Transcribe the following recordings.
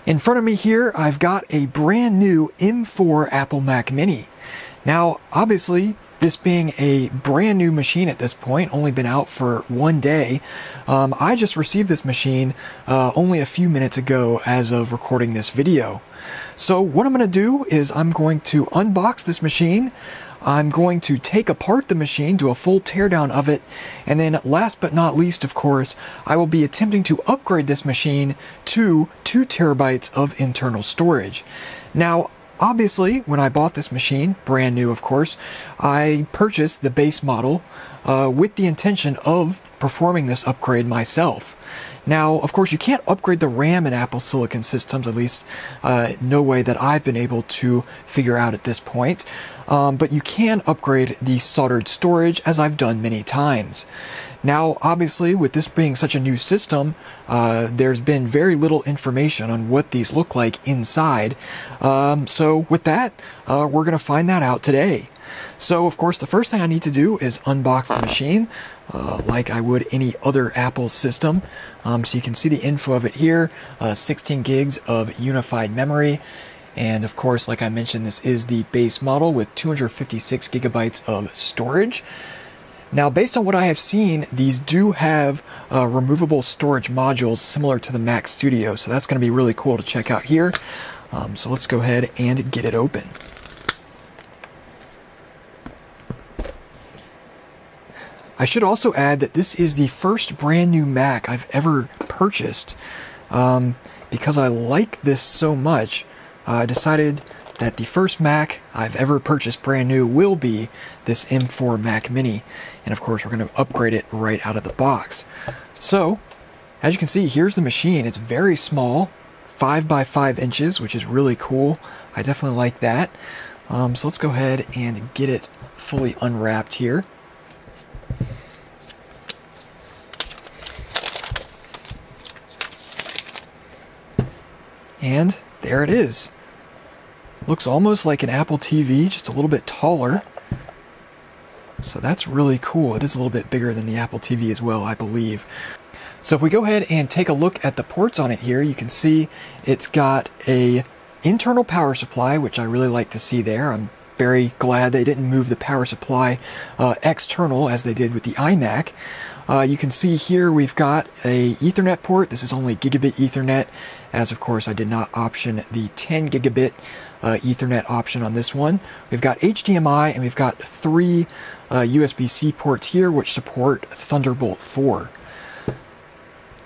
In front of me here, I've got a brand new M4 Apple Mac Mini. Now, obviously, this being a brand new machine at this point, only been out for 1 day, I just received this machine only a few minutes ago as of recording this video. So what I'm going to do is I'm going to unbox this machine. I'm going to take apart the machine, do a full teardown of it, and then last but not least, of course, I will be attempting to upgrade this machine to 2 terabytes of internal storage. Now, obviously, when I bought this machine, brand new of course, I purchased the base model with the intention of performing this upgrade myself. Now, of course, you can't upgrade the RAM in Apple Silicon systems, at least no way that I've been able to figure out at this point. But you can upgrade the soldered storage, as I've done many times. Now, obviously, with this being such a new system, there's been very little information on what these look like inside. So with that, we're going to find that out today. So, of course, the first thing I need to do is unbox the machine, like I would any other Apple system. So you can see the info of it here, 16 gigs of unified memory. And of course, like I mentioned, this is the base model with 256 gigabytes of storage. Now, based on what I have seen, these do have removable storage modules similar to the Mac Studio, so that's going to be really cool to check out here. So let's go ahead and get it open. I should also add that this is the first brand new Mac I've ever purchased. Because I like this so much, I decided that the first Mac I've ever purchased brand new will be this M4 Mac Mini. And of course, we're going to upgrade it right out of the box. So, as you can see, here's the machine. It's very small, 5 by 5 inches, which is really cool. I definitely like that. So let's go ahead and get it fully unwrapped here. And there it is. Looks almost like an Apple TV, just a little bit taller. So that's really cool. It is a little bit bigger than the Apple TV as well, I believe. So if we go ahead and take a look at the ports on it here, you can see it's got a internal power supply, which I really like to see there. I'm very glad they didn't move the power supply external as they did with the iMac. You can see here we've got a Ethernet port. This is only gigabit Ethernet, as of course I did not option the 10 gigabit Ethernet option on this one. We've got HDMI, and we've got 3 USB-C ports here which support Thunderbolt 4.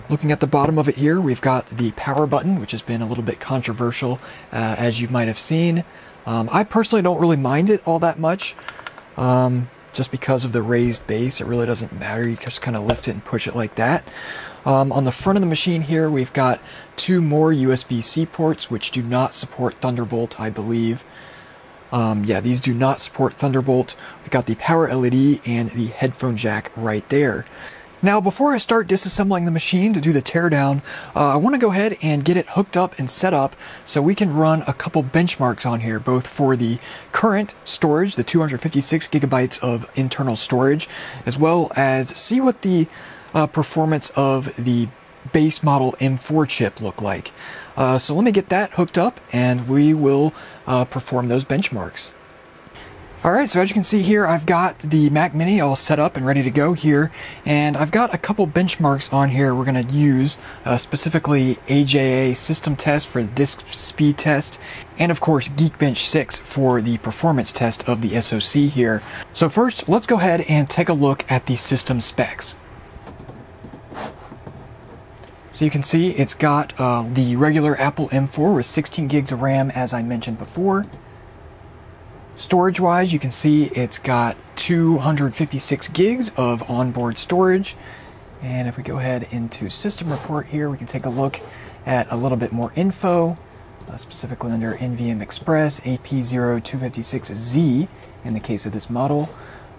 Looking at the bottom of it here, we've got the power button, which has been a little bit controversial, as you might have seen. I personally don't really mind it all that much. Just because of the raised base, it really doesn't matter. You can just kind of lift it and push it like that. On the front of the machine here, we've got 2 more USB-C ports, which do not support Thunderbolt, I believe. Yeah, these do not support Thunderbolt. We've got the power LED and the headphone jack right there. Now, before I start disassembling the machine to do the teardown, I want to go ahead and get it hooked up and set up so we can run a couple benchmarks on here, both for the current storage, the 256 gigabytes of internal storage, as well as see what the performance of the base model M4 chip look like. So let me get that hooked up and we will perform those benchmarks. Alright, so as you can see here, I've got the Mac Mini all set up and ready to go here, and I've got a couple benchmarks on here we're going to use, specifically AJA system test for the disk speed test, and of course Geekbench 6 for the performance test of the SoC here. So first, let's go ahead and take a look at the system specs. So you can see it's got the regular Apple M4 with 16 gigs of RAM, as I mentioned before. Storage-wise, you can see it's got 256 gigs of onboard storage. And if we go ahead into System Report here, we can take a look at a little bit more info, specifically under NVMe Express AP0256Z in the case of this model.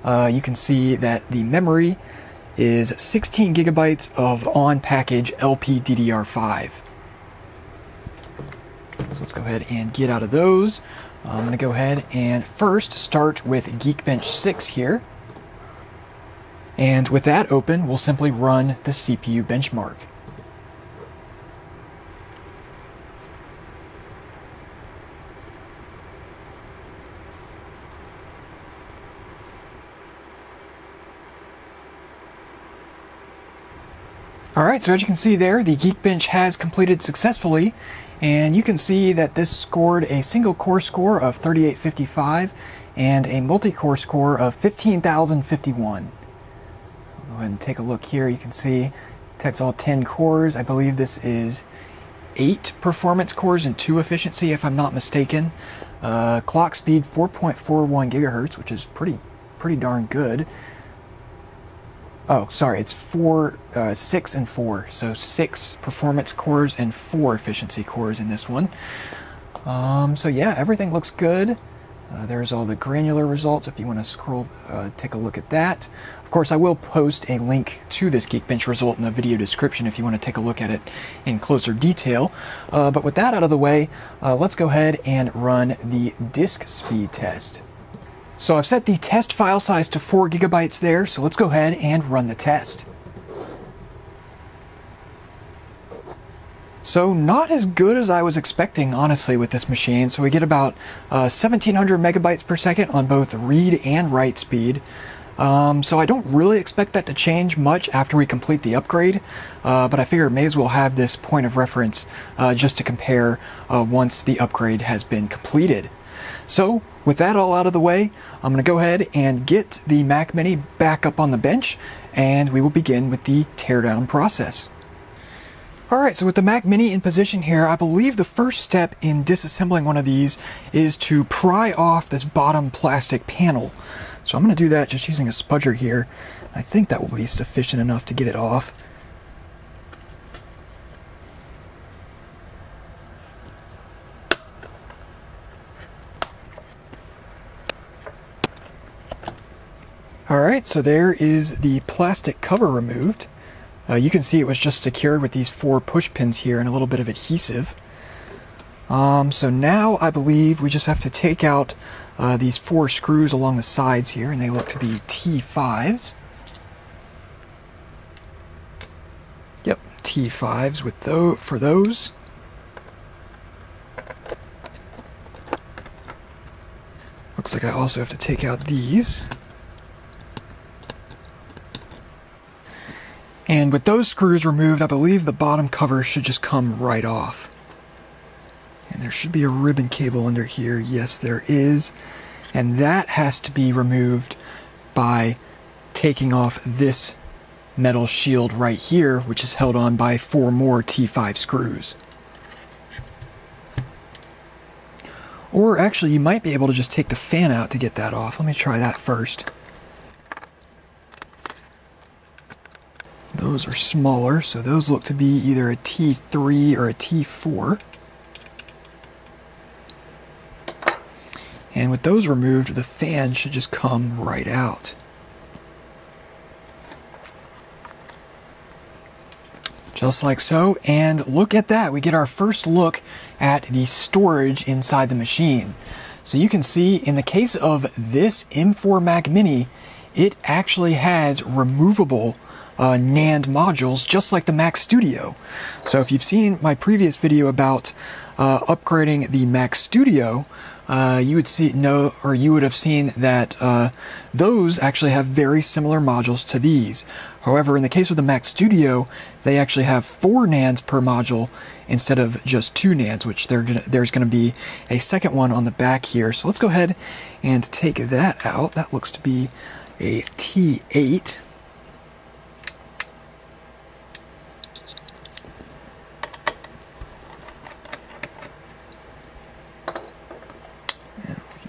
You can see that the memory is 16 gigabytes of on-package LPDDR5. So let's go ahead and get out of those. I'm going to go ahead and first start with Geekbench 6 here. And with that open, we'll simply run the CPU benchmark. Alright, so as you can see there, the Geekbench has completed successfully, and you can see that this scored a single core score of 3855 and a multi-core score of 15,051. Go ahead and take a look here. You can see it takes all 10 cores. I believe this is 8 performance cores and 2 efficiency, if I'm not mistaken. Clock speed 4.41 gigahertz, which is pretty darn good. Oh, sorry, it's 6 and 4. So 6 performance cores and 4 efficiency cores in this one. So yeah, everything looks good. There's all the granular results if you want to scroll, take a look at that. Of course, I will post a link to this Geekbench result in the video description if you want to take a look at it in closer detail. But with that out of the way, let's go ahead and run the disk speed test. So I've set the test file size to 4 gigabytes there, so let's go ahead and run the test. So not as good as I was expecting, honestly, with this machine. So we get about 1700 megabytes per second on both read and write speed. So I don't really expect that to change much after we complete the upgrade, but I figure may as well have this point of reference just to compare once the upgrade has been completed. So with that all out of the way, I'm going to go ahead and get the Mac Mini back up on the bench, and we will begin with the teardown process. Alright, so with the Mac Mini in position here, I believe the first step in disassembling one of these is to pry off this bottom plastic panel. So I'm going to do that just using a spudger here. I think that will be sufficient enough to get it off. Alright, so there is the plastic cover removed. You can see it was just secured with these 4 push pins here and a little bit of adhesive. So now I believe we just have to take out these 4 screws along the sides here, and they look to be T5s. Yep, T5s with for those. Looks like I also have to take out these. And with those screws removed, I believe the bottom cover should just come right off. And there should be a ribbon cable under here. Yes, there is. And that has to be removed by taking off this metal shield right here, which is held on by 4 more T5 screws. Or actually, you might be able to just take the fan out to get that off. Let me try that first. Those are smaller, so those look to be either a T3 or a T4. And with those removed, the fan should just come right out. Just like so, and look at that, we get our first look at the storage inside the machine. So you can see in the case of this M4 Mac Mini, it actually has removable NAND modules, just like the Mac Studio. So if you've seen my previous video about upgrading the Mac Studio, you would have seen that those actually have very similar modules to these. However, in the case of the Mac Studio, they actually have 4 NANDs per module instead of just 2 NANDs, which there's going to be a second one on the back here. So let's go ahead and take that out. That looks to be a T8.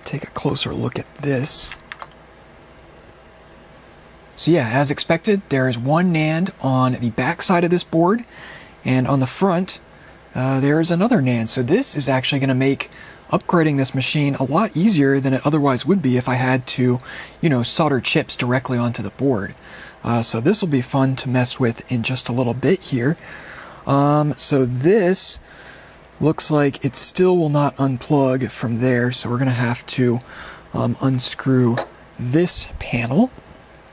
Take a closer look at this. So yeah, as expected, there is 1 NAND on the back side of this board, and on the front there is another NAND. So this is actually going to make upgrading this machine a lot easier than it otherwise would be if I had to, solder chips directly onto the board. So this will be fun to mess with in just a little bit here. So this looks like it still will not unplug from there, so we're going to have to unscrew this panel.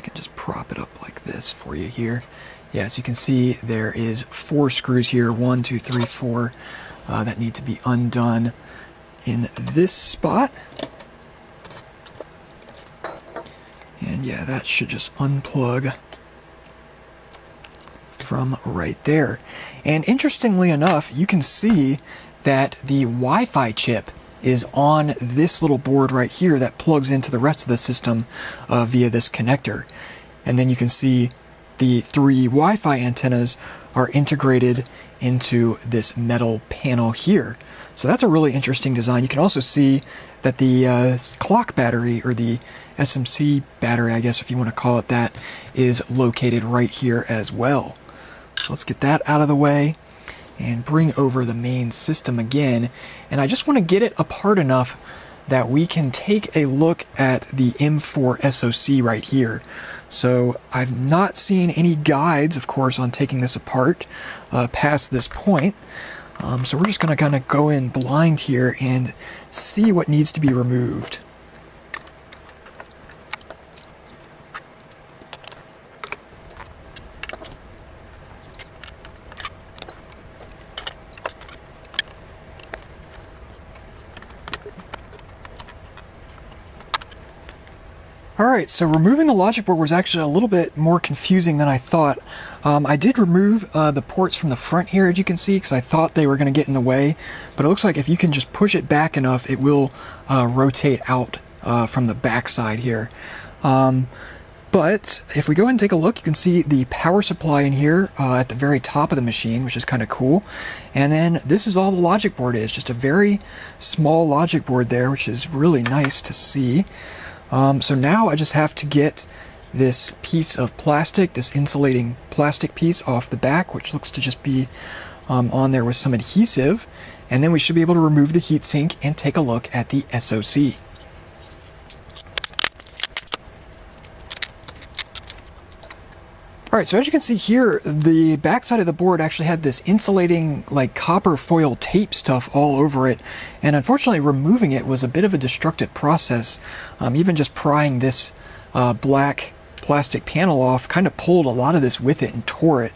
I can just prop it up like this for you here. Yeah, as you can see, there is 4 screws here, 1, 2, 3, 4, that need to be undone in this spot. And yeah, that should just unplug from right there. And interestingly enough, you can see that the Wi-Fi chip is on this little board right here that plugs into the rest of the system via this connector. And then you can see the 3 Wi-Fi antennas are integrated into this metal panel here. So that's a really interesting design. You can also see that the clock battery, or the SMC battery, I guess if you want to call it that, is located right here as well. So let's get that out of the way and bring over the main system again. And I just want to get it apart enough that we can take a look at the M4 SoC right here. So I've not seen any guides, of course, on taking this apart past this point. So we're just going to kind of go in blind here and see what needs to be removed. Alright, so removing the logic board was actually a little bit more confusing than I thought. I did remove the ports from the front here, as you can see, because I thought they were going to get in the way. But it looks like if you can just push it back enough, it will rotate out from the back side here. But if we go ahead and take a look, you can see the power supply in here at the very top of the machine, which is kind of cool. And then this is all the logic board is, just a very small logic board there, which is really nice to see. So now I just have to get this piece of plastic, this insulating plastic piece off the back, which looks to just be on there with some adhesive, and then we should be able to remove the heatsink and take a look at the SoC. Alright, so as you can see here, the backside of the board actually had this insulating, like, copper foil tape stuff all over it, and unfortunately removing it was a bit of a destructive process. Even just prying this black plastic panel off kind of pulled a lot of this with it and tore it.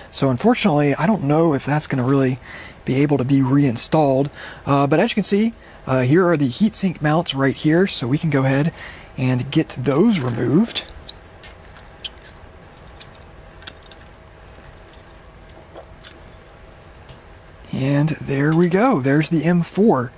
So unfortunately, I don't know if that's going to really be able to be reinstalled, but as you can see, here are the heatsink mounts right here, so we can go ahead and get those removed. And there we go, there's the M4.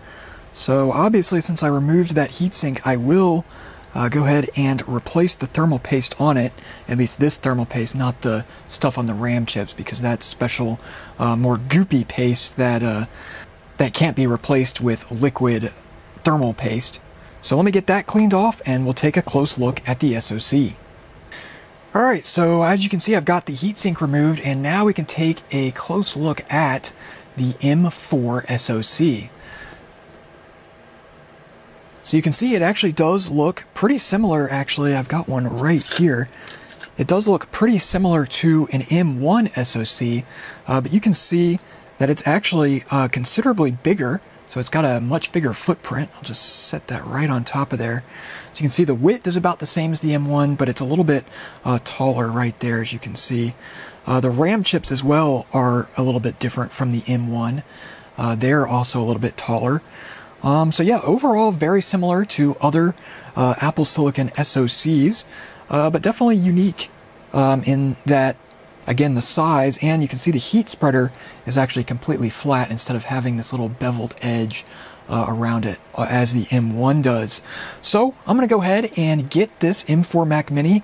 So obviously, since I removed that heatsink, I will go ahead and replace the thermal paste on it, at least this thermal paste, not the stuff on the RAM chips, because that's special, more goopy paste that can't be replaced with liquid thermal paste. So let me get that cleaned off and we'll take a close look at the SoC. Alright, so as you can see, I've got the heatsink removed, and now we can take a close look at the M4 SoC. So you can see it actually does look pretty similar. Actually, I've got one right here. It does look pretty similar to an M1 SoC, but you can see that it's actually considerably bigger. So it's got a much bigger footprint. I'll just set that right on top of there. So you can see the width is about the same as the M1, but it's a little bit taller right there, as you can see. The RAM chips as well are a little bit different from the M1. They're also a little bit taller. So yeah, overall very similar to other Apple Silicon SoCs, but definitely unique in that, again, the size, and you can see the heat spreader is actually completely flat instead of having this little beveled edge around it as the M1 does. So I'm going to go ahead and get this M4 Mac Mini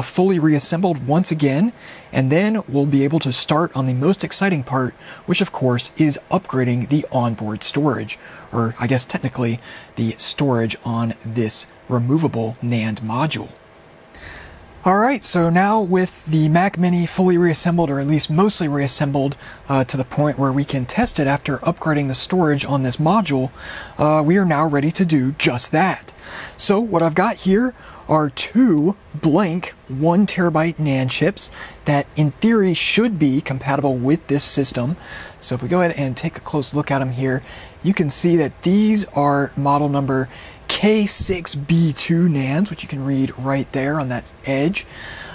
fully reassembled once again, and then we'll be able to start on the most exciting part, which of course is upgrading the onboard storage, or I guess technically the storage on this removable NAND module. Alright, so now with the Mac Mini fully reassembled, or at least mostly reassembled, to the point where we can test it after upgrading the storage on this module, we are now ready to do just that. So what I've got here are 2 blank 1 terabyte NAND chips that in theory should be compatible with this system. So if we go ahead and take a close look at them here, you can see that these are model number K6B2 NANDs, which you can read right there on that edge.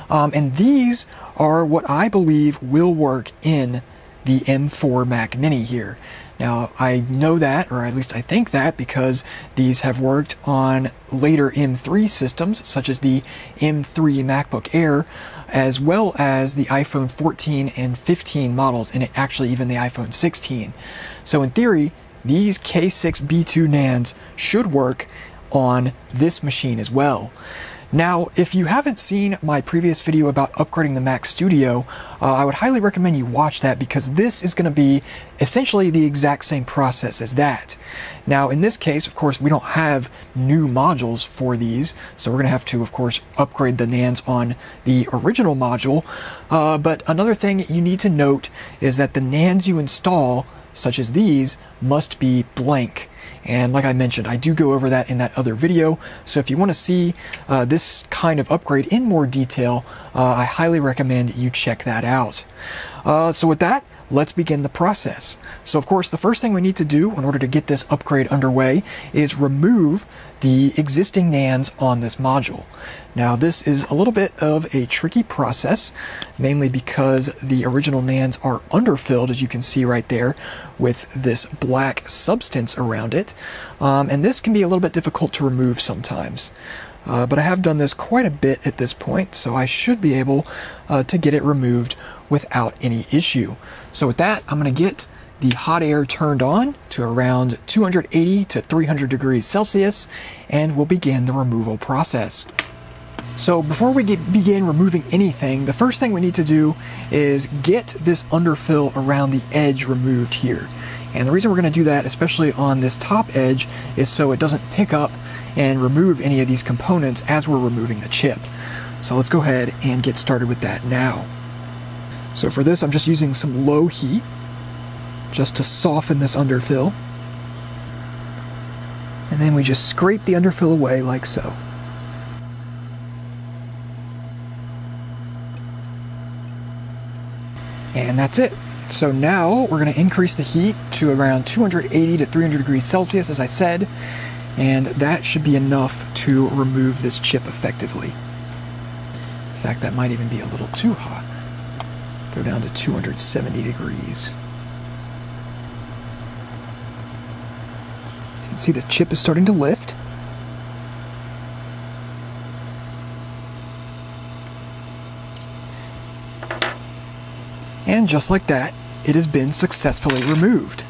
And these are what I believe will work in the M4 Mac Mini here. Now, I know that, or at least I think that, because these have worked on later M3 systems, such as the M3 MacBook Air, as well as the iPhone 14 and 15 models, and actually even the iPhone 16. So in theory, these K6B2 NANDs should work on this machine as well. Now, if you haven't seen my previous video about upgrading the Mac Studio, I would highly recommend you watch that, because this is going to be essentially the exact same process as that. Now, in this case, of course, we don't have new modules for these, so we're going to have to, of course, upgrade the NANDs on the original module. But another thing you need to note is that the NANDs you install, such as these, must be blank. And like I mentioned, I do go over that in that other video. So if you want to see this kind of upgrade in more detail, I highly recommend you check that out. So with that, let's begin the process. So of course, the first thing we need to do in order to get this upgrade underway is remove the existing NANDs on this module. Now, this is a little bit of a tricky process, mainly because the original NANDs are underfilled, as you can see right there, with this black substance around it. And this can be a little bit difficult to remove sometimes. But I have done this quite a bit at this point, so I should be able to get it removed without any issue. So with that, I'm going to get the hot air turned on to around 280 to 300 degrees Celsius, and we'll begin the removal process. So before we begin removing anything, the first thing we need to do is get this underfill around the edge removed here. And the reason we're going to do that, especially on this top edge, is so it doesn't pick up and remove any of these components as we're removing the chip. So let's go ahead and get started with that now. So for this, I'm just using some low heat just to soften this underfill. And then we just scrape the underfill away like so. And that's it. So now we're going to increase the heat to around 280 to 300 degrees Celsius, as I said, and that should be enough to remove this chip effectively. In fact, that might even be a little too hot. Go down to 270 degrees. You can see the chip is starting to lift. And just like that, it has been successfully removed.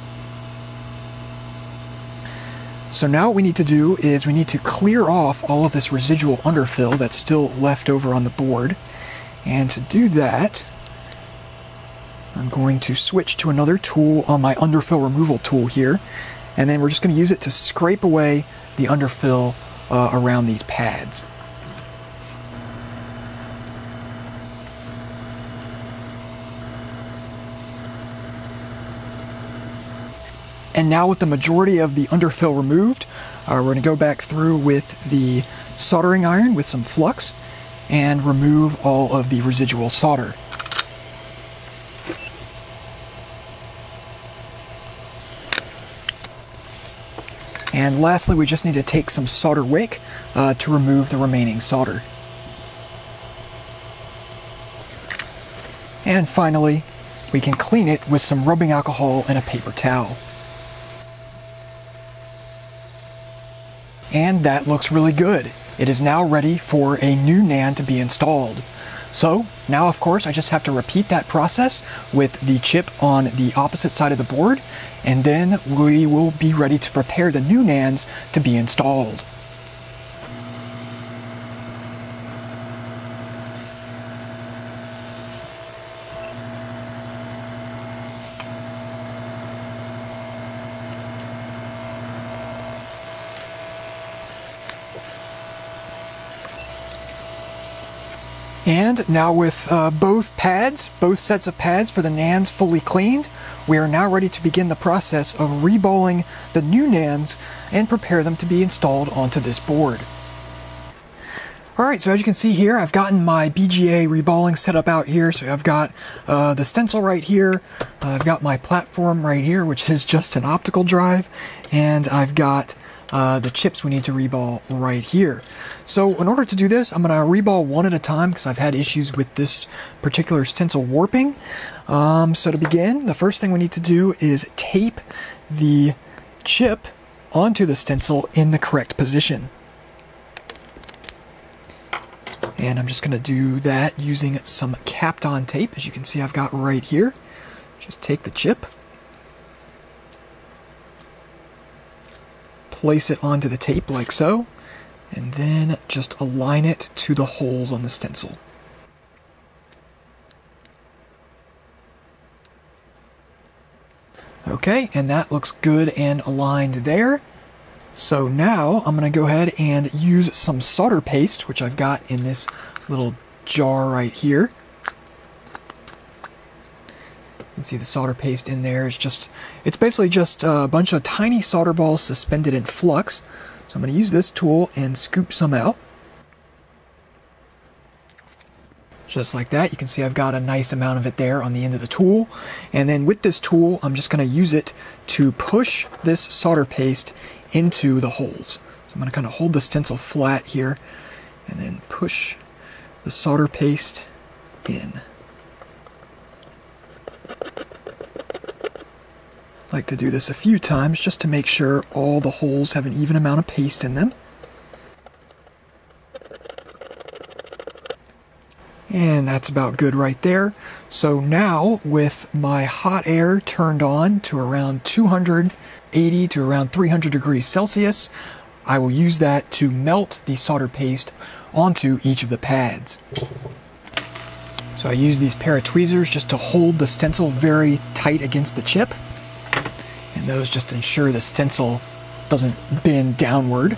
So now what we need to do is we need to clear off all of this residual underfill that's still left over on the board. And to do that, I'm going to switch to another tool on my underfill removal tool here. And then we're just going to use it to scrape away the underfill around these pads. And now with the majority of the underfill removed, we're going to go back through with the soldering iron with some flux and remove all of the residual solder. And lastly, we just need to take some solder wick to remove the remaining solder. And finally, we can clean it with some rubbing alcohol and a paper towel. And that looks really good. It is now ready for a new NAND to be installed. So now, of course, I just have to repeat that process with the chip on the opposite side of the board, and then we will be ready to prepare the new NANDs to be installed. And now with both sets of pads for the NANDs fully cleaned, we are now ready to begin the process of reballing the new NANDs and prepare them to be installed onto this board. Alright, so as you can see here, I've gotten my BGA reballing set up out here. So I've got the stencil right here, I've got my platform right here, which is just an optical drive, and I've got the chips we need to reball right here. So in order to do this, I'm going to reball one at a time because I've had issues with this particular stencil warping. So to begin, the first thing we need to do is tape the chip onto the stencil in the correct position. And I'm just going to do that using some capped on tape, as you can see I've got right here. Just take the chip, place it onto the tape like so, and then just align it to the holes on the stencil. Okay, and that looks good and aligned there. So now I'm going to go ahead and use some solder paste, which I've got in this little jar right here. You can see the solder paste in there. It's basically just a bunch of tiny solder balls suspended in flux. So I'm going to use this tool and scoop some out. Just like that. You can see I've got a nice amount of it there on the end of the tool. And then with this tool, I'm just going to use it to push this solder paste into the holes. So I'm going to kind of hold the stencil flat here and then push the solder paste in. I like to do this a few times just to make sure all the holes have an even amount of paste in them. And that's about good right there. So now with my hot air turned on to around 280 to around 300 degrees Celsius, I will use that to melt the solder paste onto each of the pads. So I use these pair of tweezers just to hold the stencil very tight against the chip. And those just ensure the stencil doesn't bend downward.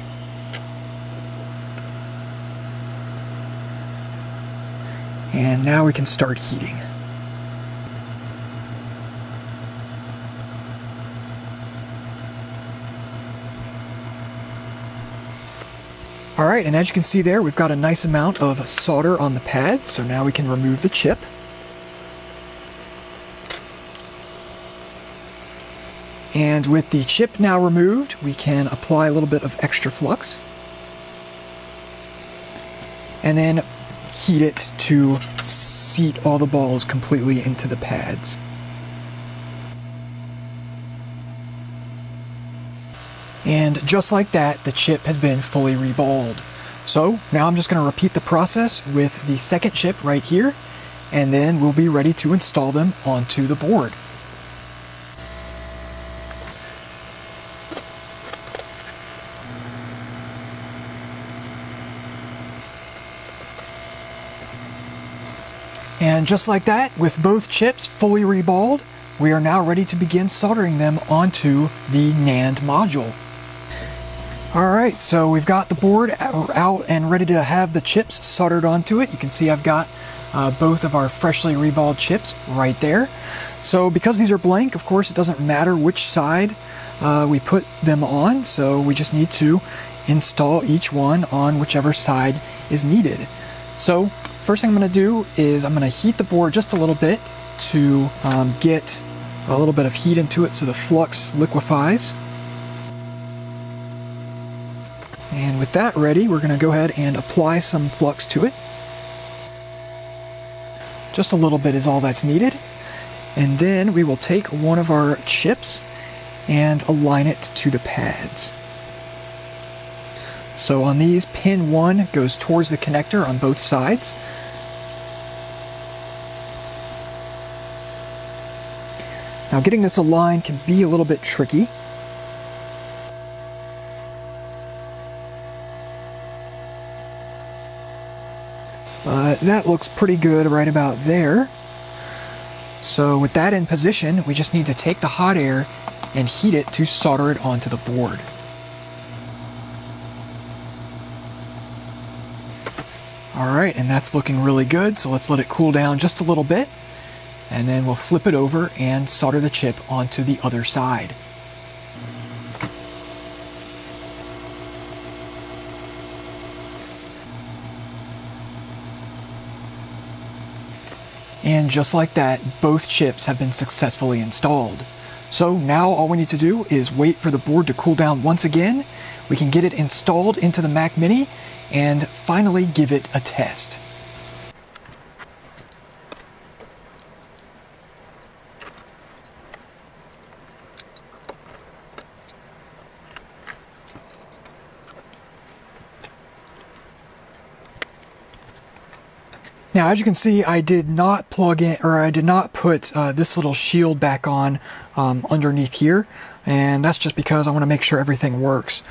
And now we can start heating. Alright, and as you can see there, we've got a nice amount of solder on the pad, so now we can remove the chip. And with the chip now removed, we can apply a little bit of extra flux. And then heat it to seat all the balls completely into the pads. And just like that, the chip has been fully reballed. So now I'm just going to repeat the process with the second chip right here, and then we'll be ready to install them onto the board. And just like that, with both chips fully reballed, we are now ready to begin soldering them onto the NAND module. Alright, so we've got the board out and ready to have the chips soldered onto it. You can see I've got both of our freshly reballed chips right there. So because these are blank, of course, it doesn't matter which side we put them on, so we just need to install each one on whichever side is needed. So first thing I'm going to do is I'm going to heat the board just a little bit to get a little bit of heat into it so the flux liquefies. And with that ready, we're going to go ahead and apply some flux to it. Just a little bit is all that's needed. And then we will take one of our chips and align it to the pads. So on these, pin 1 goes towards the connector on both sides. Now getting this aligned can be a little bit tricky. But that looks pretty good right about there. So with that in position, we just need to take the hot air and heat it to solder it onto the board. Alright, and that's looking really good, so let's let it cool down just a little bit, and then we'll flip it over and solder the chip onto the other side. And just like that, both chips have been successfully installed. So now all we need to do is wait for the board to cool down once again. We can get it installed into the Mac Mini and finally give it a test. Now, as you can see, I did not plug in, or I did not put this little shield back on underneath here, and that's just because I want to make sure everything works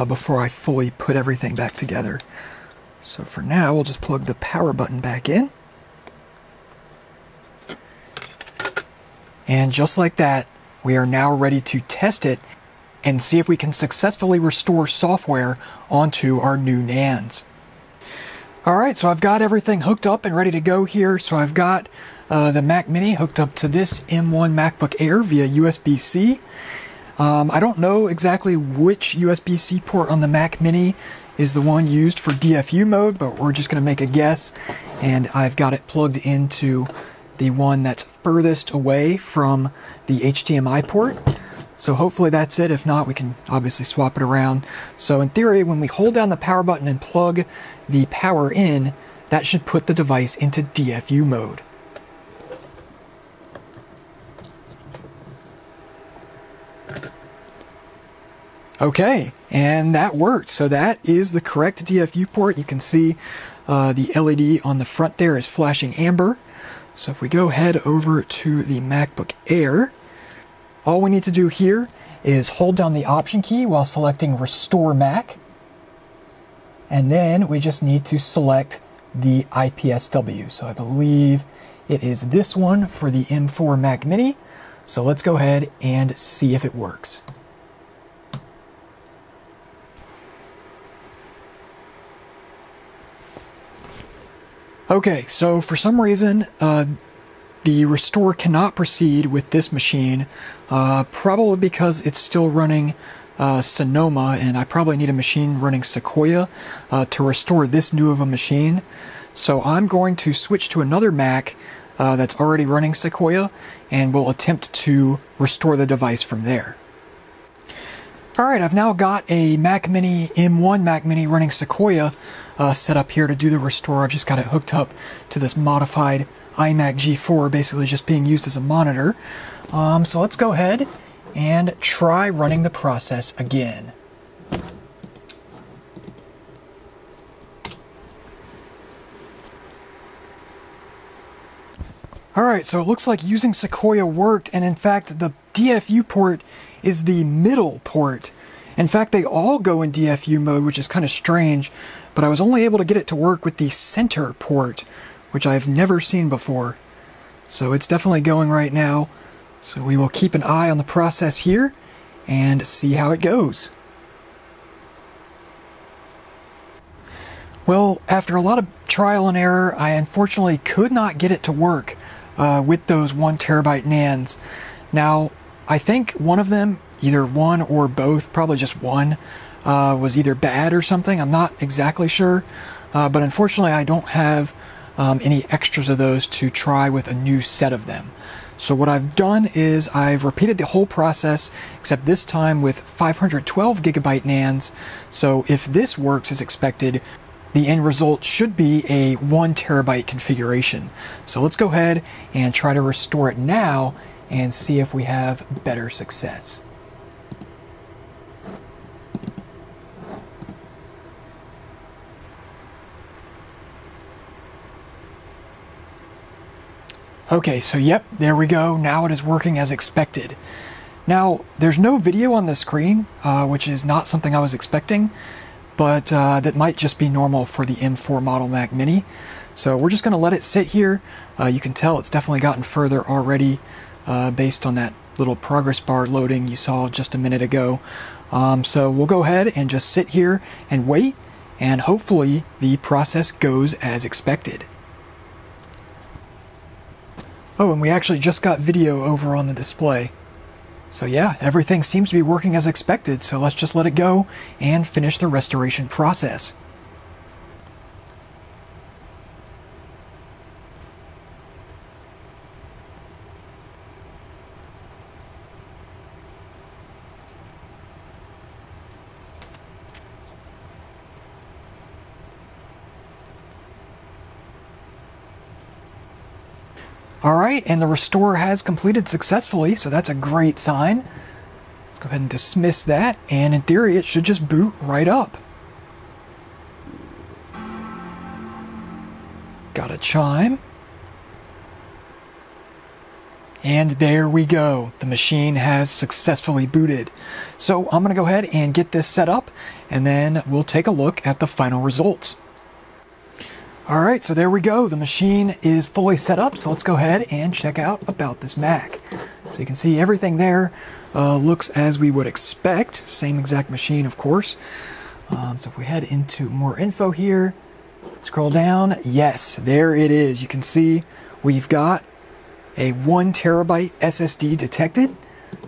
before I fully put everything back together. So for now, we'll just plug the power button back in. And just like that, we are now ready to test it and see if we can successfully restore software onto our new NANDs. Alright, so I've got everything hooked up and ready to go here. So I've got the Mac Mini hooked up to this M1 MacBook Air via USB-C. I don't know exactly which USB-C port on the Mac Mini is the one used for DFU mode, but we're just going to make a guess. And I've got it plugged into the one that's furthest away from the HDMI port. So hopefully that's it. If not, we can obviously swap it around. So in theory, when we hold down the power button and plug the power in, that should put the device into DFU mode. Okay, and that worked. So that is the correct DFU port. You can see the LED on the front there is flashing amber. So if we go head over to the MacBook Air, all we need to do here is hold down the Option key while selecting Restore Mac. And then we just need to select the IPSW. So I believe it is this one for the M4 Mac Mini. So let's go ahead and see if it works. Okay, so for some reason, the restore cannot proceed with this machine, probably because it's still running Sonoma, and I probably need a machine running Sequoia to restore this new of a machine. So I'm going to switch to another Mac that's already running Sequoia, and we'll attempt to restore the device from there. Alright, I've now got a Mac Mini, M1 Mac Mini running Sequoia set up here to do the restore. I've just got it hooked up to this modified iMac G4, basically just being used as a monitor. So let's go ahead and try running the process again. Alright, so it looks like using Sequoia worked, and in fact the DFU port is the middle port. In fact, they all go in DFU mode, which is kind of strange, but I was only able to get it to work with the center port, which I've never seen before. So it's definitely going right now. So we will keep an eye on the process here and see how it goes. Well, after a lot of trial and error, I unfortunately could not get it to work with those 1 terabyte NANDs. Now, I think one of them, either one or both, probably just one, was either bad or something. I'm not exactly sure, but unfortunately I don't have any extras of those to try with a new set of them. So what I've done is I've repeated the whole process, except this time with 512 gigabyte NANDs. So if this works as expected, the end result should be a 1 terabyte configuration. So let's go ahead and try to restore it now and see if we have better success. Okay, so yep, there we go. Now it is working as expected. Now, there's no video on the screen, which is not something I was expecting, but that might just be normal for the M4 model Mac Mini. So we're just going to let it sit here. You can tell it's definitely gotten further already based on that little progress bar loading you saw just a minute ago. So we'll go ahead and just sit here and wait, and hopefully the process goes as expected. Oh, and we actually just got video over on the display. So yeah, everything seems to be working as expected, so let's just let it go and finish the restoration process. Alright, and the restore has completed successfully, so that's a great sign. Let's go ahead and dismiss that, and in theory it should just boot right up. Got a chime. And there we go. The machine has successfully booted. So I'm going to go ahead and get this set up, and then we'll take a look at the final results. All right, so there we go. The machine is fully set up, so let's go ahead and check out about this Mac. So you can see everything there looks as we would expect. Same exact machine, of course. So if we head into more info here, scroll down, yes, there it is. You can see we've got a 1 terabyte SSD detected.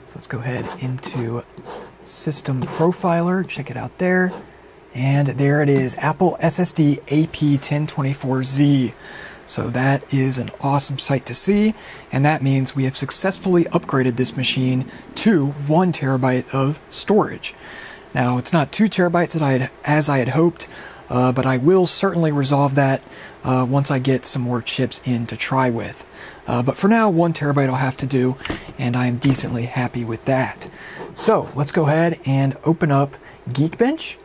So let's go ahead into System Profiler, check it out there. And there it is, Apple SSD AP1024Z. So that is an awesome sight to see, and that means we have successfully upgraded this machine to 1 terabyte of storage. Now, it's not 2 terabytes as I had hoped, but I will certainly resolve that once I get some more chips in to try with. But for now, 1 terabyte I'll have to do, and I am decently happy with that. So let's go ahead and open up Geekbench,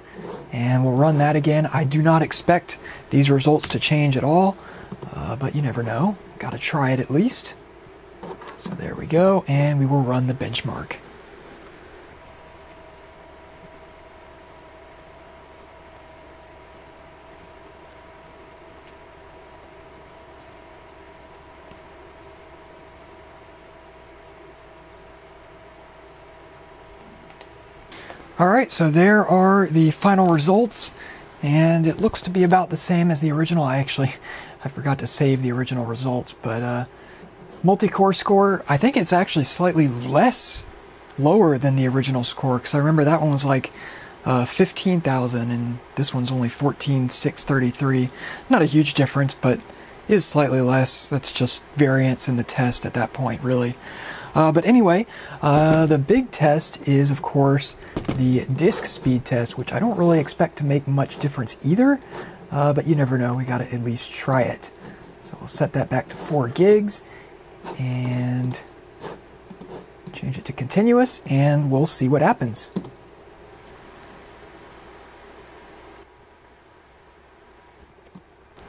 and we'll run that again. I do not expect these results to change at all, but you never know. Got to try it at least. So there we go, and we will run the benchmark. Alright, so there are the final results, and it looks to be about the same as the original. I forgot to save the original results, but multi-core score, I think it's actually slightly lower than the original score, because I remember that one was like 15,000, and this one's only 14,633. Not a huge difference, but is slightly less. That's just variance in the test at that point, really. But anyway, the big test is, of course, the disk speed test, which I don't really expect to make much difference either, but you never know. We got to at least try it. So we'll set that back to 4 gigs and change it to continuous, and we'll see what happens.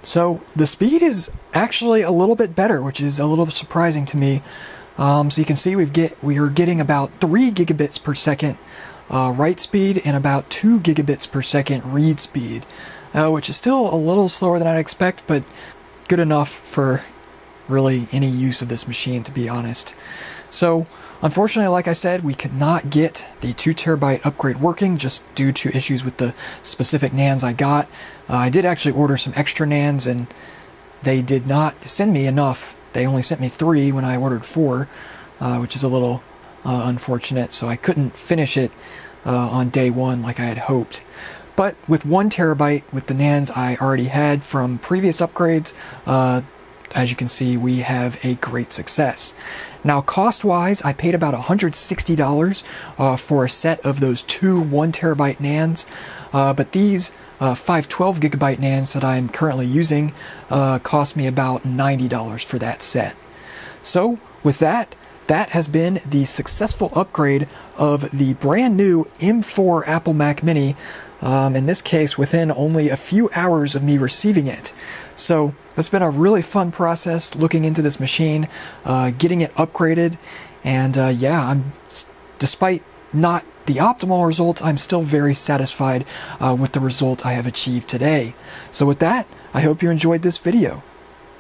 So the speed is actually a little bit better, which is a little surprising to me. So you can see we are getting about 3 gigabits per second write speed and about 2 gigabits per second read speed, which is still a little slower than I'd expect, but good enough for really any use of this machine, to be honest. So unfortunately, like I said, we could not get the 2 terabyte upgrade working just due to issues with the specific NANDs I got. I did actually order some extra NANDs, and they did not send me enough. They only sent me 3 when I ordered 4, which is a little unfortunate, so I couldn't finish it on day 1 like I had hoped. But with 1 terabyte, with the NANDs I already had from previous upgrades, as you can see, we have a great success. Now, cost-wise, I paid about $160 for a set of those 2 1 terabyte NANDs, but these 512 gigabyte NANDs that I'm currently using cost me about $90 for that set. So with that has been the successful upgrade of the brand new M4 Apple Mac Mini, in this case within only a few hours of me receiving it. So that's been a really fun process looking into this machine, getting it upgraded, and yeah, despite not the optimal results, I'm still very satisfied with the result I have achieved today. So with that, I hope you enjoyed this video.